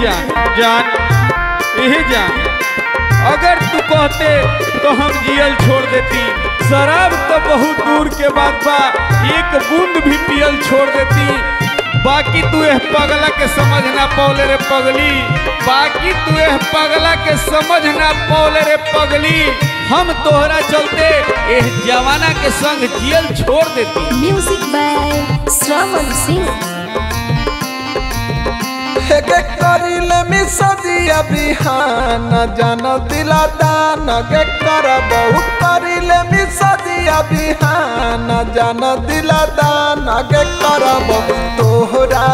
जान यही जान, अगर तू कहते तो हम जियल छोड़ देती। शराब तो बहुत दूर के बात बा, एक बूंद भी पियल छोड़ देती। बाकी तू यह पगला के समझ ना पौले रे पगली, बाकी तू यह पगला के समझ ना पौले रे पगली। हम तोहरा चलते एह जवाना के संग जियल छोड़ देती। म्यूजिक बाय श्रवण सिंह। करिले मिसदिया बिहान जान दिला दान के करबहु, करिले मिसदिया बिहान जान दिला दान के करबहु। तोहरा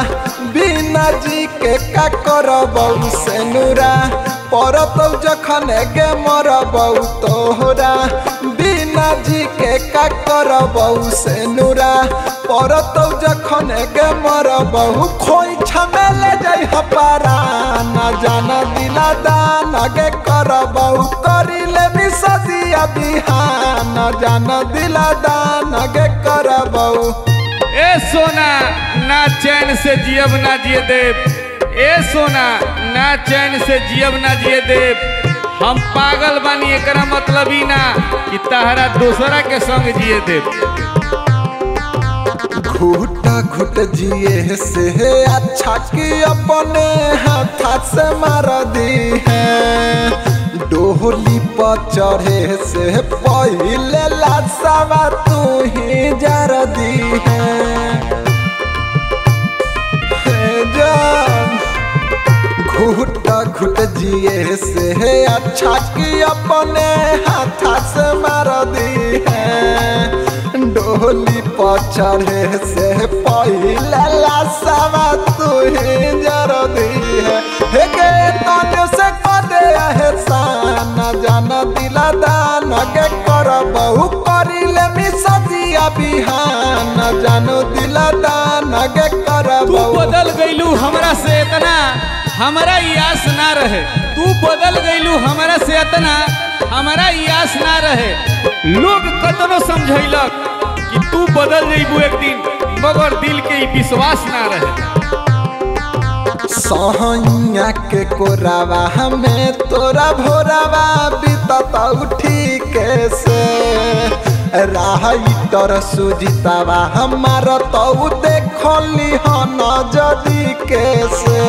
बिना जी के का करबहु सेनुरा, परतौ जखन गे मरबहु। तोहरा बिना जी के का करबहु सेनुरा, परतौ जखन गे मरबहु। खोई छमेले जाई हपारा न जान दिला दान गे करबहु, करिले मिसदिया बिहान जान दिला दान गे करबहु। ए सोना ना चैन से जियब ना जिए देव, ए सोना ना चैन से जियब ना जिए देव। हम पागल बानी एकरा मतलब ही ना कि तहरा दूसरा के संग जिए देव। घुटा घुट जिए से अच्छा कि अपने हाथ से मार दी है। डोली पर चढ़े से पहले लाशवा तू ही जर दी है जान। घुटा घुट जिए से अच्छा कि अपने हाथ से मार दी है। डोली पर चढ़े से पहले लाशवा तू ही जर दी है। हे गे तने से कदे एहसान जान दिला दान के करबहु, करिले मिसदिया बिहान जान दिला दान के करबहु। तू बदल गईलू हमरा से इतना, हमारा यास ना रहे। तू बदल गईलू हमरा से इतना, हमारा यास ना रहे। लोग कतनो समझैलक कि तू बदल जइबू एक दिन, मगर दिल के विश्वास ना रहे। सहैया के कोरावा हमें तोरा भोरावा बीतता उठी कैसे। राइटर सुजितावा हमार तो देखली हन जदी कैसे।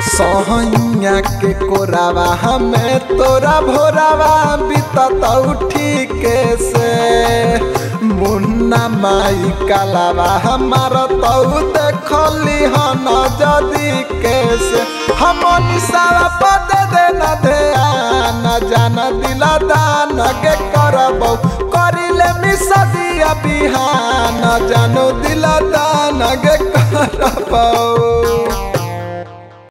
सहैया के कोरावा हमें तोरा भोरावा बीतता उठी कैसे। मुन्ना माई कालावा हमार तो देखली हन जदी कैसे। हम निशावा पद देना ध्यान जान दिला दान के करबहु, करिले मिसदिया बिहान जानो दिला दान के करबहु।